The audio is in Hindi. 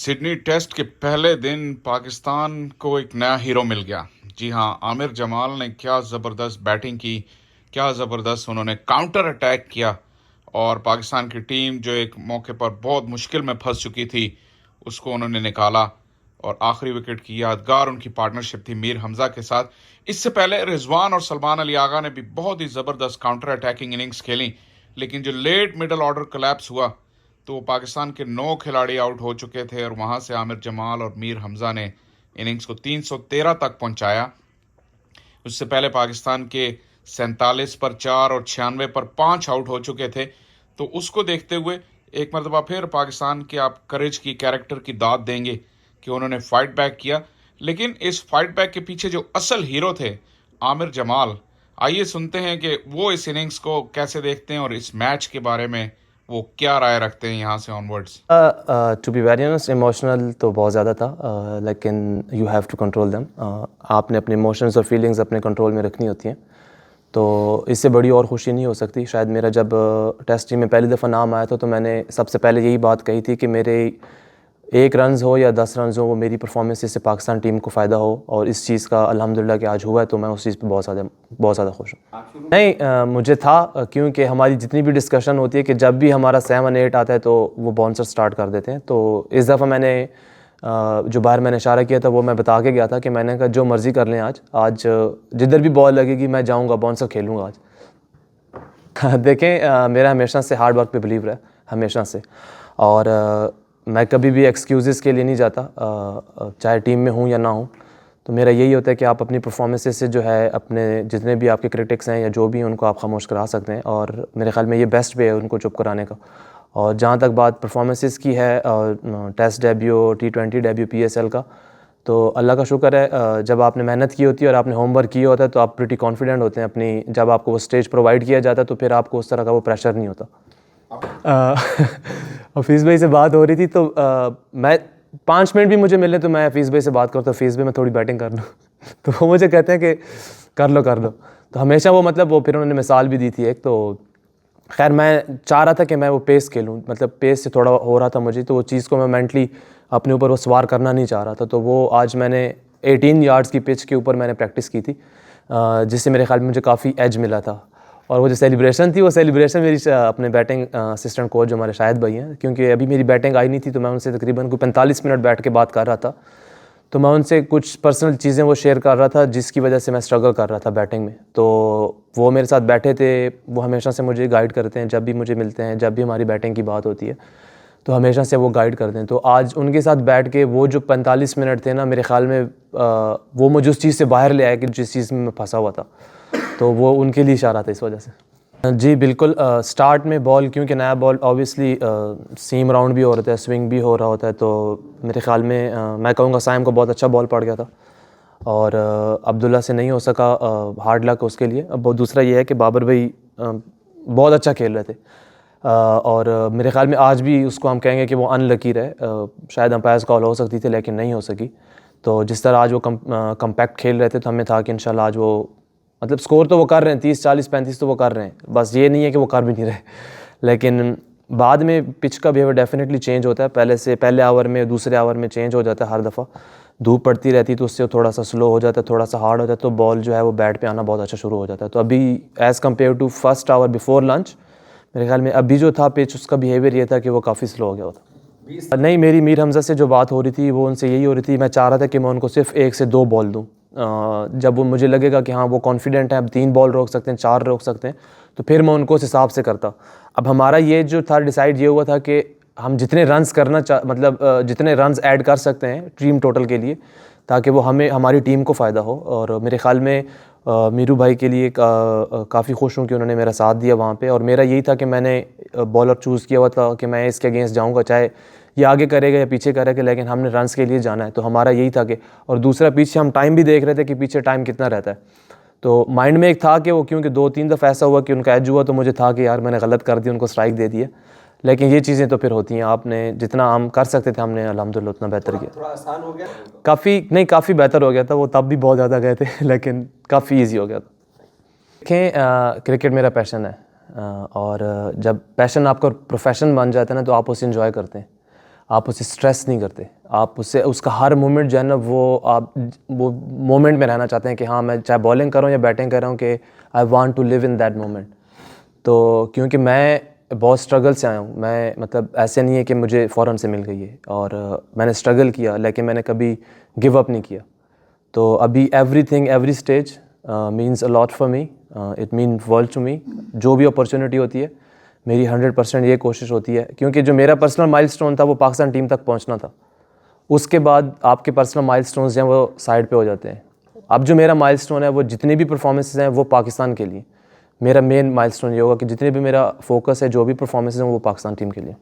सिडनी टेस्ट के पहले दिन पाकिस्तान को एक नया हीरो मिल गया। जी हाँ, आमिर जमाल ने क्या ज़बरदस्त बैटिंग की, क्या ज़बरदस्त उन्होंने काउंटर अटैक किया और पाकिस्तान की टीम जो एक मौके पर बहुत मुश्किल में फंस चुकी थी उसको उन्होंने निकाला। और आखिरी विकेट की यादगार उनकी पार्टनरशिप थी मीर हमजा के साथ। इससे पहले रिजवान और सलमान अली आगा ने भी बहुत ही ज़बरदस्त काउंटर अटैकिंग इनिंग्स खेली, लेकिन जो लेट मिडल ऑर्डर कोलैप्स हुआ तो पाकिस्तान के 9 खिलाड़ी आउट हो चुके थे और वहां से आमिर जमाल और मीर हमजा ने इनिंग्स को 313 तक पहुंचाया। उससे पहले पाकिस्तान के 47 पर 4 और 96 पर 5 आउट हो चुके थे। तो उसको देखते हुए एक मरतबा फिर पाकिस्तान के आप करेज की, कैरेक्टर की दाद देंगे कि उन्होंने फाइट बैक किया। लेकिन इस फाइट बैक के पीछे जो असल हीरो थे आमिर जमाल, आइए सुनते हैं कि वो इस इनिंग्स को कैसे देखते हैं और इस मैच के बारे में वो क्या राय रखते हैं यहाँ से onwards. To be very honest, emotional तो बहुत ज़्यादा था, लेकिन you have to control them. आपने अपने इमोशंस और फीलिंग्स अपने कंट्रोल में रखनी होती हैं, तो इससे बड़ी और खुशी नहीं हो सकती। शायद मेरा जब टेस्ट टीम में पहली दफ़ा नाम आया था तो मैंने सबसे पहले यही बात कही थी कि मेरे 1 रन हो या 10 रन हो, वो मेरी परफॉर्मेंस से पाकिस्तान टीम को फ़ायदा हो, और इस चीज़ का अल्हम्दुलिल्लाह कि आज हुआ है, तो मैं उस चीज़ पे बहुत ज़्यादा खुश हूँ। नहीं, मुझे था, क्योंकि हमारी जितनी भी डिस्कशन होती है कि जब भी हमारा 7-8 आता है तो वो बाउंसर स्टार्ट कर देते हैं। तो इस दफ़ा मैंने जो बाहर मैंने इशारा किया था वो मैं बता के गया था कि मैंने कहा जो मर्ज़ी कर लें, आज जिधर भी बॉल लगेगी मैं जाऊँगा, बाउंसर खेलूँगा आज। देखें, मेरा हमेशा से हार्ड वर्क पे बिलीव रहा है, हमेशा से। और मैं कभी भी एक्सक्यूज़ेस के लिए नहीं जाता, चाहे टीम में हूँ या ना हूँ। तो मेरा यही होता है कि आप अपनी परफॉर्मेंसेस से जो है अपने जितने भी आपके क्रिटिक्स हैं या जो भी हैं उनको आप खामोश करा सकते हैं, और मेरे ख्याल में ये बेस्ट वे है उनको चुप कराने का। और जहाँ तक बात परफॉर्मेंसेस की है, test debut, T20 debut, PSL का, तो अल्लाह का शुक्र है, जब आपने मेहनत की होती है और आपने होमवर्क किया होता है तो आप प्रीटी कॉन्फिडेंट होते हैं अपनी। जब आपको वो स्टेज प्रोवाइड किया जाता है तो फिर आपको उस तरह का वो प्रेशर नहीं होता। हफीज़ भाई से बात हो रही थी तो मैं 5 मिनट भी मुझे मिले तो मैं हफीज़ भाई से बात करता हूँ, हफीज़ भाई मैं थोड़ी बैटिंग कर लूँ। तो वो मुझे कहते हैं कि कर लो। तो हमेशा वो, मतलब वो फिर उन्होंने मिसाल भी दी थी एक, तो खैर मैं चाह रहा था कि मैं वो पेस खेलूँ, मतलब पेस से थोड़ा हो रहा था मुझे, तो वो चीज़ को मैं मेंटली अपने ऊपर वो सवार करना नहीं चाह रहा था। तो वो आज मैंने 18 यार्ड्स की पिच के ऊपर मैंने प्रैक्टिस की थी, जिससे मेरे ख्याल में मुझे काफ़ी एज मिला था। और वो जो सेलिब्रेशन थी, वो सेलिब्रेशन मेरी अपने बैटिंग असिस्टेंट कोच जो हमारे शाहिद भाई हैं, क्योंकि अभी मेरी बैटिंग आई नहीं थी तो मैं उनसे तकरीबन कोई 45 मिनट बैठ के बात कर रहा था। तो मैं उनसे कुछ पर्सनल चीज़ें वो शेयर कर रहा था जिसकी वजह से मैं स्ट्रगल कर रहा था बैटिंग में। तो वो मेरे साथ बैठे थे, वो हमेशा से मुझे गाइड करते हैं, जब भी मुझे मिलते हैं, जब भी हमारी बैटिंग की बात होती है तो हमेशा से वो गाइड करते हैं। तो आज उनके साथ बैठ के वो जो 45 मिनट थे ना, मेरे ख्याल में वो मुझे उस चीज़ से बाहर ले आया कि जिस चीज़ में मैं फंसा हुआ था, तो वो उनके लिए इशारा था इस वजह से। जी बिल्कुल, स्टार्ट में बॉल, क्योंकि नया बॉल ऑब्वियसली सीम राउंड भी हो रहा था, स्विंग भी हो रहा होता है, तो मेरे ख़्याल में मैं कहूँगा साइम को बहुत अच्छा बॉल पड़ गया था, और अब्दुल्ला से नहीं हो सका, हार्ड लक उसके लिए। अब दूसरा ये है कि बाबर भाई बहुत अच्छा खेल रहे थे, और मेरे ख़्याल में आज भी उसको हम कहेंगे कि वो अनलकी रहे, शायद अंपायर्स कॉल हो सकती थी लेकिन नहीं हो सकी। तो जिस तरह आज वो कम्पैक्ट खेल रहे थे तो हमें था कि इंशाल्लाह आज वो, मतलब स्कोर तो वो कर रहे हैं, 30, 40, 35 तो वो कर रहे हैं, बस ये नहीं है कि वो कर भी नहीं रहे। लेकिन बाद में पिच का बिहेवियर डेफिनेटली चेंज होता है, पहले आवर में, दूसरे आवर में चेंज हो जाता है हर दफ़ा। धूप पड़ती रहती तो उससे थोड़ा सा स्लो हो जाता है, थोड़ा सा हार्ड हो जाता है, तो बॉल जो है वो बैट पे आना बहुत अच्छा शुरू हो जाता है। तो अभी as compare to first hour before lunch, मेरे ख्याल में अभी जो था पिच, उसका बिहेवियर ये था कि वो काफ़ी स्लो हो गया होता। नहीं, मेरी मीर हमजा से जो बात हो रही थी वो उनसे यही हो रही थी, मैं चाह रहा था कि मैं उनको सिर्फ 1 से 2 बॉल दूँ। जब वो मुझे लगेगा कि हाँ वो कॉन्फिडेंट है, अब 3 बॉल रोक सकते हैं, 4 रोक सकते हैं, तो फिर मैं उनको उस हिसाब से करता। अब हमारा ये जो था डिसाइड ये हुआ था कि हम जितने रन्स मतलब जितने रन्स ऐड कर सकते हैं टीम टोटल के लिए, ताकि वो हमें, हमारी टीम को फ़ायदा हो। और मेरे ख़्याल में मीरू भाई के लिए काफ़ी खुश हूँ कि उन्होंने मेरा साथ दिया वहाँ पे, और मेरा यही था कि मैंने बॉलर चूज़ किया हुआ था कि मैं इसके अगेंस्ट जाऊँगा, चाहे ये आगे करेगा या पीछे करेगा, लेकिन हमने रन्स के लिए जाना है। तो हमारा यही था कि, और दूसरा पीछे हम टाइम भी देख रहे थे कि पीछे टाइम कितना रहता है, तो माइंड में एक था कि वो, क्योंकि 2-3 दफ़ा ऐसा हुआ कि उनका एज हुआ, तो मुझे था कि यार मैंने गलत कर दिया, उनको स्ट्राइक दे दिया। लेकिन ये चीज़ें तो फिर होती हैं, आपने जितना हम कर सकते थे हमने अल्हम्दुलिल्लाह उतना बेहतर किया। थोड़ा आसान हो गया। काफ़ी नहीं, काफ़ी बेहतर हो गया था, वो तब भी बहुत ज़्यादा गए थे लेकिन काफ़ी ईजी हो गया था। देखें, क्रिकेट मेरा पैशन है, और जब पैशन आपका प्रोफेशन बन जाता है ना तो आप उसे इंजॉय करते हैं। आप उसे स्ट्रेस नहीं करते, आप उससे उसका हर मोमेंट जो है ना वो मोमेंट में रहना चाहते हैं कि हाँ मैं चाहे बॉलिंग कर रहा हूँ या बैटिंग कर रहा हूँ कि I want to live in that moment. तो क्योंकि मैं बहुत स्ट्रगल से आया हूँ, मैं मतलब ऐसे नहीं है कि मुझे फ़ौरन से मिल गई है, और मैंने स्ट्रगल किया लेकिन मैंने कभी गिव अप नहीं किया। तो अभी every stage means a lot for me, it mean world to me. जो भी अपॉर्चुनिटी होती है मेरी 100% ये कोशिश होती है, क्योंकि जो मेरा पर्सनल माइलस्टोन था वो पाकिस्तान टीम तक पहुंचना था। उसके बाद आपके पर्सनल माइलस्टोन्स हैं वो साइड पे हो जाते हैं। अब जो मेरा माइलस्टोन है वो जितनी भी परफॉर्मेंसेस हैं वो पाकिस्तान के लिए, मेरा मेन माइलस्टोन ये होगा कि जितने भी मेरा फोकस है, जो भी परफॉर्मेंसेस हैं वो पाकिस्तान टीम के लिए।